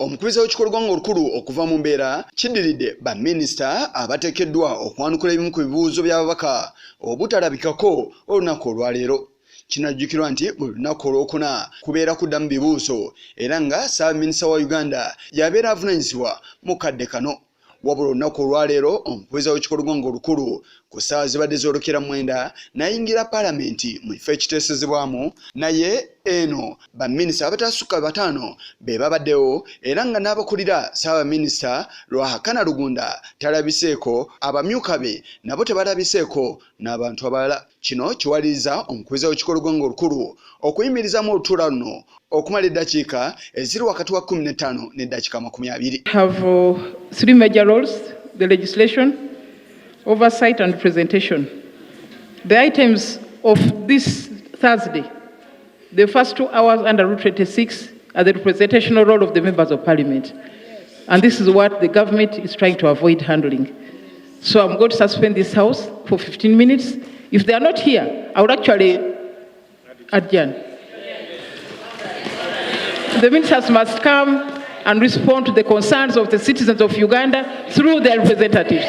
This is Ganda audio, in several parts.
Omukubiriza w'ekikolwa olukulu okuva mu mbeera kiddiridde baminisita abateekeddwa okwanukula ebimu ku bibuuzo by'ababaka obutalabikako olunaku olwaleero. Kinajjukirwa nti buli lunaku olwokuna kubeera kuddamu bibuuzo era nga Ssaabaminisita wa Uganda yabeera avunaanyizibwa mu kadde kano. Wabula olunaku olwaleero omukubiriza w'ekikolwa olukulu ku ssaawa zibadde zoolekera 9 n'ayingira Palamenti mu kifo ekiteesezebwamu naye eno baminisita abatasukka 5 be babaddewo era nga n'abakulira Ssaabaminisita Lwahakana Lugunda talabiseeko, abamyuka be nabo tebalabiseeko n'abantu abalala. Kino kiwaliriza omukubiriza w'ekikolwa olukulu okuyimirizamu olutuula luno okumala eddakiika eziri wakati wa 15 n'eddakiika 20. Have 3 major roles: the legislation, oversight and presentation. The items of this Thursday, the first 2 hours under Rule 26 are the representational role of the members of Parliament. And this is what the government is trying to avoid handling. So I'm going to suspend this House for 15 minutes. If they are not here, I would actually adjourn. The ministers must come and respond to the concerns of the citizens of Uganda through their representatives.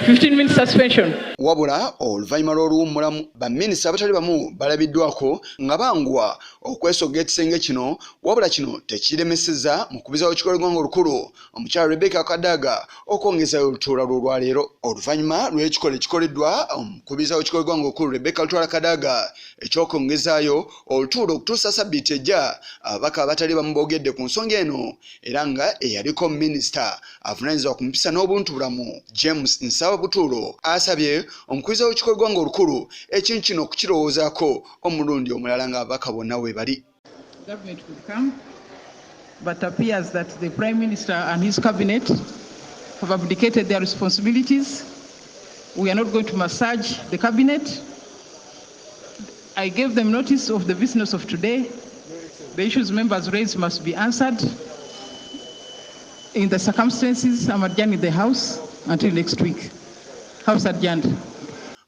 15 minutes suspension. Wabula oluvannyuma lw'oluwummulamu baminisita abatali bamu balabiddwako nga banguwa okwesoga ekisenge kino, wabula kino tekiremesezza mukubiriza w'ekikolwa olukulu omukyala Rebecca Kadaga okwongezayo olutuula lw'olwaleero. Oluvannyuma lw'ekikolwa ekikoleddwa omukubiriza w'ekikolwa olukulu Rebecca Kadaga ekyokwongezaayo olutuula okutuusa Ssabbiiti ejja, ababaka abatali bamu boogedde ku nsonga eno era nga eyaliko minisita avunaanyizibwa ku mpisa n'obuntu bulamu James Butuulo asabye omukubiriza w'ekikolwa olukulu ekintu kino okukirowoozaako omulundi omulala ng'ababaka bonna we bali. Government could come, but appears that the Prime Minister and his cabinet have abdicated their responsibilities. We are not going to massage the cabinet. I gave them notice of the business of today. The issues members raised must be answered. In the circumstances, I'm adjourning the House until next week. House adjourned.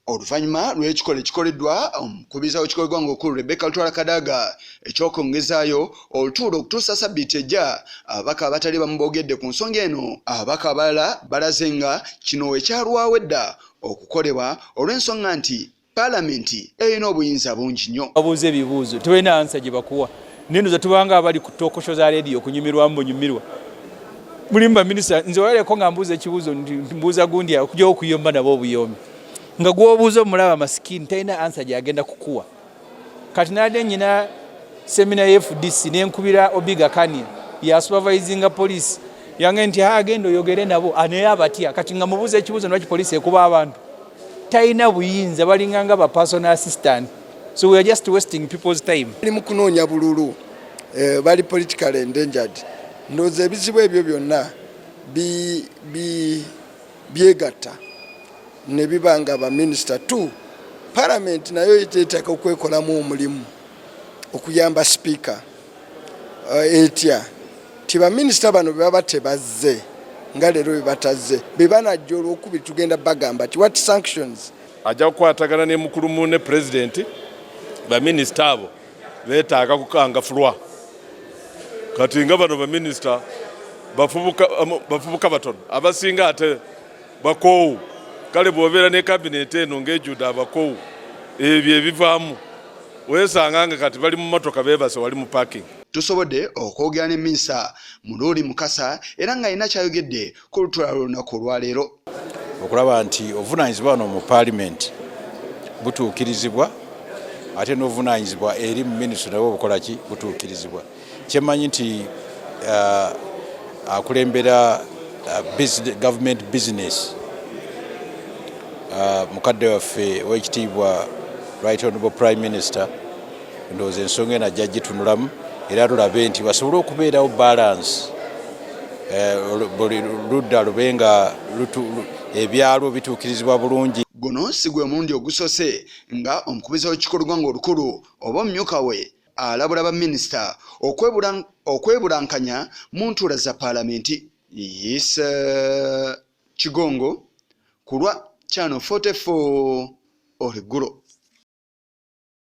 Oluvannyuma lw'ekikolwa ekikoleddwa omukubiriza w'ekikolwa olukulu Rebecca Kadaga ekyokwongezaayo olutuula okutuusa Ssabbiiti ejja, ababaka abatali bamu boogedde ku nsonga eno. Ababaka abalala balaze nga kino ekyalwawo edda okukolebwa olw'ensonga nti Palamenti erina obuyinza bungi nnyo. Babuuza ebibuuzo tebalina ansa gye bakuwa. Nino ze tubanga abali ku tookosho za leediyo okunyumirwamu bunyumirwa. Mulimba minisita nze waleko nga mbuuza ekibuuzo mbuuza gundi okujja okuyomba nabo obuyombi nga gw'obuuza omulaba masikini talina ansa gy'agenda kukuwa. Kati nadde nnyina semina ya FDC n'enkubira Obiga Kania ya supervisinga police yange nti agenda oyogere nabo naye abatya. Kati nga mubuuza ekibuuzo lwaki police ekuba abantu talina buyinza, balinganga ba personal assistant. So we are just wasting people's time. Bali mu kunoonya bululu, bali politically endangered. Ndowooza ebizibu ebyo byonna byegatta ne bibanga baminisita tu. Parliament nayo eteeteka okwekolamu omulimu okuyamba sipiika etya ti baminisita bano beba tebazze nga leero bwe batazze be banajja olw'okubi tugenda bagamba ti what sanctions. Ajja kukwatagana ne mukulumu ne president baminisita abo beetaaga kukangafulwa. Kati nga bano baminisita bafubuka batono abasinga ate bakoowu. Kale bw'obeera ne kabineti eno ng'ejjudde abakoowu ebyo ebivaamu weesanga nga kati bali mu mmotoka beebase wali mu parking. Tusobodde okwogera ne minisita Muluuli Mukasa era ng'alina kyayogedde ku lutuula lw'olunaku olwaleero. Okulaba nti obuvunaanyizibwa wano mu Paalamenti butuukirizibwa ate n'obuvunaanyizibwa eri mu minisita nabwo bukola ki butuukirizibwa. Kyemanyi nti akulembera government business mukadde waffe w'ekitiibwa Right Honorable Prime Minister, ndowooza ensonga eno ajja gitunulamu era tulabe nti basobole okubeerawo balance, buli ludda lubenga ebyalo bituukirizibwa bulungi. Guno si gwe mulundi ogusose nga omukubiriza w'ekikolwa olukulu oba omumyuka we alabula baminisita okwebulankanya mu ntuula za Paalamenti. Kigongo ku lwa Channel 44 Oleggulo.